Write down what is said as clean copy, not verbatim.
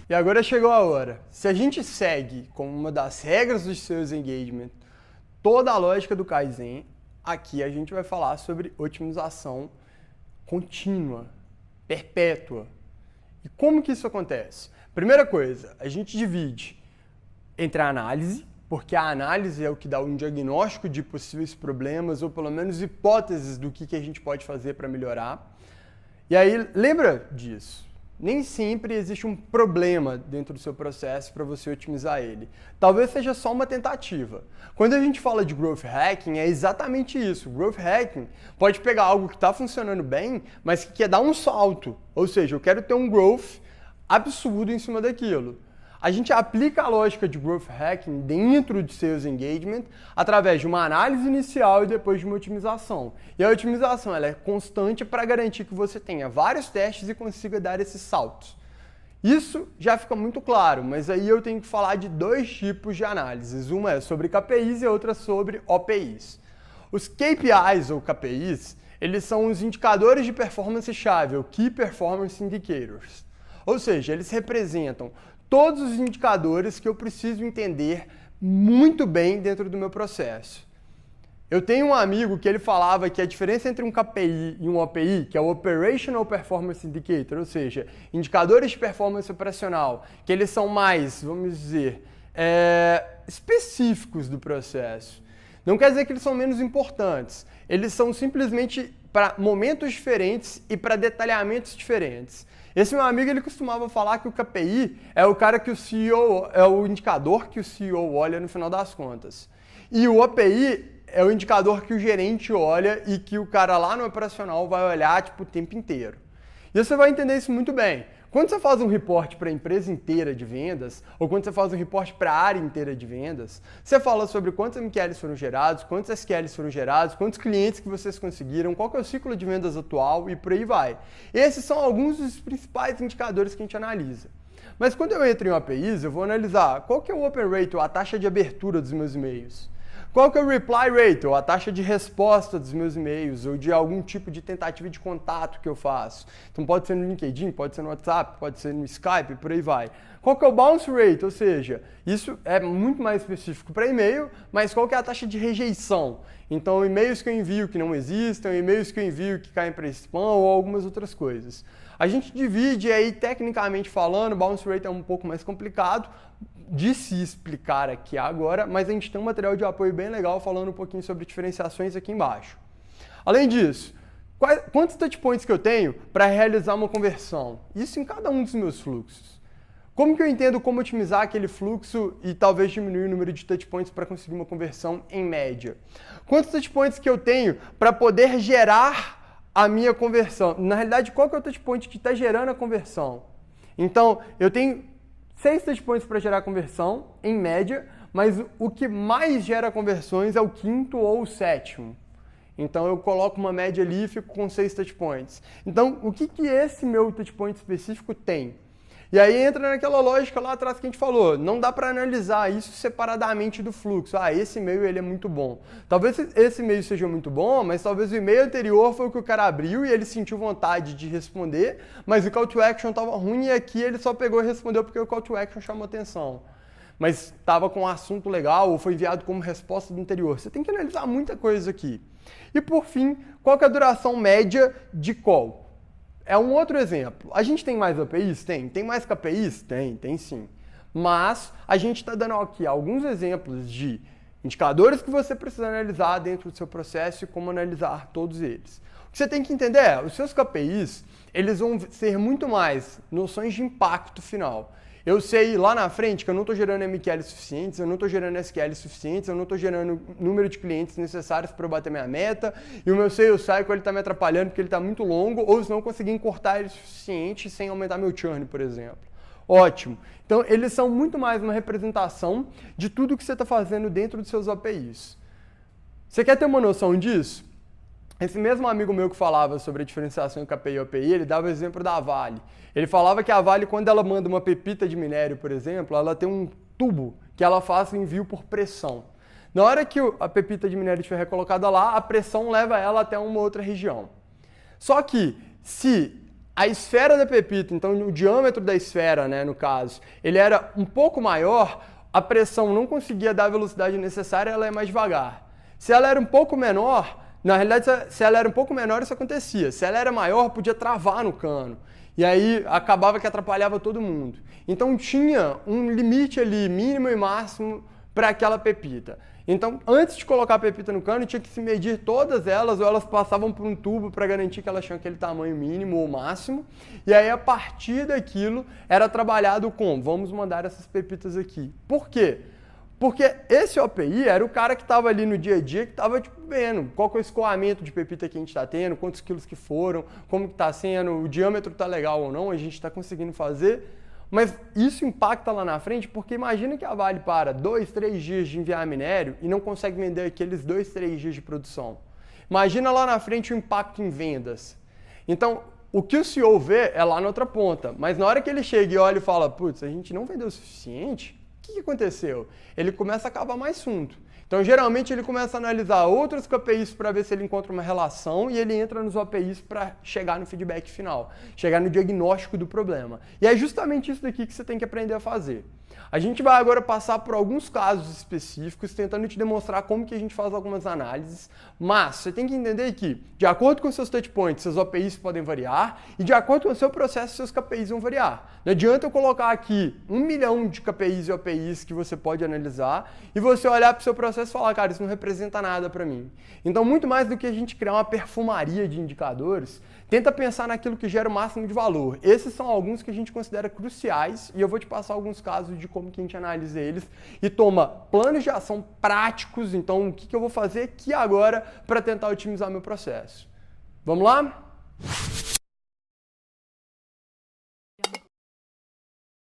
E agora chegou a hora. Se a gente segue como uma das regras dos seus engagement toda a lógica do Kaizen, aqui a gente vai falar sobre otimização contínua, perpétua. E como que isso acontece? Primeira coisa, a gente divide entre a análise, porque a análise é o que dá um diagnóstico de possíveis problemas ou pelo menos hipóteses do que a gente pode fazer para melhorar. E aí, lembra disso. Nem sempre existe um problema dentro do seu processo para você otimizar ele. Talvez seja só uma tentativa. Quando a gente fala de Growth Hacking, é exatamente isso. Growth Hacking pode pegar algo que está funcionando bem, mas que quer dar um salto. Ou seja, eu quero ter um growth absurdo em cima daquilo. A gente aplica a lógica de Growth Hacking dentro de Sales Engagement através de uma análise inicial e depois de uma otimização. E a otimização ela é constante para garantir que você tenha vários testes e consiga dar esses saltos. Isso já fica muito claro, mas aí eu tenho que falar de dois tipos de análises. Uma é sobre KPIs e a outra sobre OPIs. Os KPIs ou KPIs, eles são os indicadores de performance-chave, ou Key Performance Indicators. Ou seja, eles representam todos os indicadores que eu preciso entender muito bem dentro do meu processo. Eu tenho um amigo que ele falava que a diferença entre um KPI e um OPI, que é o Operational Performance Indicator, ou seja, indicadores de performance operacional, que eles são mais, vamos dizer, específicos do processo. Não quer dizer que eles são menos importantes, eles são simplesmente para momentos diferentes e para detalhamentos diferentes. Esse meu amigo ele costumava falar que o KPI é o cara que o CEO, é o indicador que o CEO olha no final das contas. E o OPI é o indicador que o gerente olha e que o cara lá no operacional vai olhar tipo, o tempo inteiro. E você vai entender isso muito bem. Quando você faz um report para a empresa inteira de vendas, ou quando você faz um report para a área inteira de vendas, você fala sobre quantos MQLs foram gerados, quantos SQLs foram gerados, quantos clientes que vocês conseguiram, qual que é o ciclo de vendas atual e por aí vai. Esses são alguns dos principais indicadores que a gente analisa. Mas quando eu entro em APIs, eu vou analisar qual que é o open rate, ou a taxa de abertura dos meus e-mails. Qual que é o reply rate, ou a taxa de resposta dos meus e-mails, ou de algum tipo de tentativa de contato que eu faço. Então pode ser no LinkedIn, pode ser no WhatsApp, pode ser no Skype, por aí vai. Qual que é o bounce rate, ou seja, isso é muito mais específico para e-mail, mas qual que é a taxa de rejeição? Então e-mails que eu envio que não existem, e-mails que eu envio que caem para spam ou algumas outras coisas. A gente divide aí, tecnicamente falando, bounce rate é um pouco mais complicado de se explicar aqui agora, mas a gente tem um material de apoio bem legal falando um pouquinho sobre diferenciações aqui embaixo. Além disso, quantos touchpoints que eu tenho para realizar uma conversão? Isso em cada um dos meus fluxos. Como que eu entendo como otimizar aquele fluxo e talvez diminuir o número de touchpoints para conseguir uma conversão em média? Quantos touchpoints que eu tenho para poder gerar a minha conversão? Na realidade, qual que é o touchpoint que está gerando a conversão? Então, eu tenho 6 touchpoints para gerar conversão, em média, mas o que mais gera conversões é o 5º ou o 7º. Então eu coloco uma média ali e fico com 6 touchpoints. Então, o que esse meu touchpoint específico tem? E aí entra naquela lógica lá atrás que a gente falou, não dá para analisar isso separadamente do fluxo. Ah, esse e-mail ele é muito bom. Talvez esse e-mail seja muito bom, mas talvez o e-mail anterior foi o que o cara abriu e ele sentiu vontade de responder, mas o call to action estava ruim e aqui ele só pegou e respondeu porque o call to action chamou atenção. Mas estava com um assunto legal ou foi enviado como resposta do anterior. Você tem que analisar muita coisa aqui. E por fim, qual que é a duração média de call? É um outro exemplo. A gente tem mais APIs? Tem. Tem mais KPIs? Tem sim. Mas a gente está dando aqui alguns exemplos de indicadores que você precisa analisar dentro do seu processo e como analisar todos eles. O que você tem que entender é, os seus KPIs, eles vão ser muito mais noções de impacto final. Eu sei lá na frente que eu não estou gerando MQL suficientes, eu não estou gerando SQL suficientes, eu não estou gerando número de clientes necessários para eu bater minha meta, e o meu sales cycle está me atrapalhando porque ele está muito longo, ou se não conseguir encurtar ele o suficiente sem aumentar meu churn, por exemplo. Ótimo. Então, eles são muito mais uma representação de tudo que você está fazendo dentro dos seus APIs. Você quer ter uma noção disso? Esse mesmo amigo meu que falava sobre a diferenciação em KPI e OPI, ele dava o exemplo da Vale. Ele falava que a Vale, quando ela manda uma pepita de minério, por exemplo, ela tem um tubo que ela faz o envio por pressão. Na hora que a pepita de minério estiver recolocada lá, a pressão leva ela até uma outra região. Só que, se a esfera da pepita, então o diâmetro da esfera, né, no caso, ele era um pouco maior, a pressão não conseguia dar a velocidade necessária, ela é mais devagar. Se ela era um pouco menor, na realidade, se ela era um pouco menor, isso acontecia. Se ela era maior, podia travar no cano. E aí acabava que atrapalhava todo mundo. Então tinha um limite ali, mínimo e máximo, para aquela pepita. Então, antes de colocar a pepita no cano, tinha que se medir todas elas, ou elas passavam por um tubo para garantir que elas tinham aquele tamanho mínimo ou máximo. E aí, a partir daquilo, era trabalhado com, vamos mandar essas pepitas aqui. Por quê? Porque esse OPI era o cara que estava ali no dia a dia, que estava vendo qual que é o escoamento de pepita que a gente está tendo, quantos quilos que foram, como que está sendo, o diâmetro está legal ou não, a gente está conseguindo fazer. Mas isso impacta lá na frente, porque imagina que a Vale para 2, 3 dias de enviar minério e não consegue vender aqueles 2, 3 dias de produção. Imagina lá na frente o impacto em vendas. Então, o que o CEO vê é lá na outra ponta, mas na hora que ele chega e olha e fala, putz, a gente não vendeu o suficiente, o que aconteceu? Ele começa a cavar mais fundo. Então, geralmente, ele começa a analisar outros KPIs para ver se ele encontra uma relação e ele entra nos OPIs para chegar no feedback final, chegar no diagnóstico do problema. E é justamente isso daqui que você tem que aprender a fazer. A gente vai agora passar por alguns casos específicos, tentando te demonstrar como que a gente faz algumas análises, mas você tem que entender que, de acordo com os seus touchpoints, seus OPIs podem variar, e de acordo com o seu processo, seus KPIs vão variar. Não adianta eu colocar aqui 1 milhão de KPIs e OPIs que você pode analisar, e você olhar para o seu processo e falar, cara, isso não representa nada para mim. Então, muito mais do que a gente criar uma perfumaria de indicadores, tenta pensar naquilo que gera o máximo de valor. Esses são alguns que a gente considera cruciais, e eu vou te passar alguns casos de como que a gente analisa eles e toma planos de ação práticos. Então, o que eu vou fazer aqui agora para tentar otimizar meu processo? Vamos lá?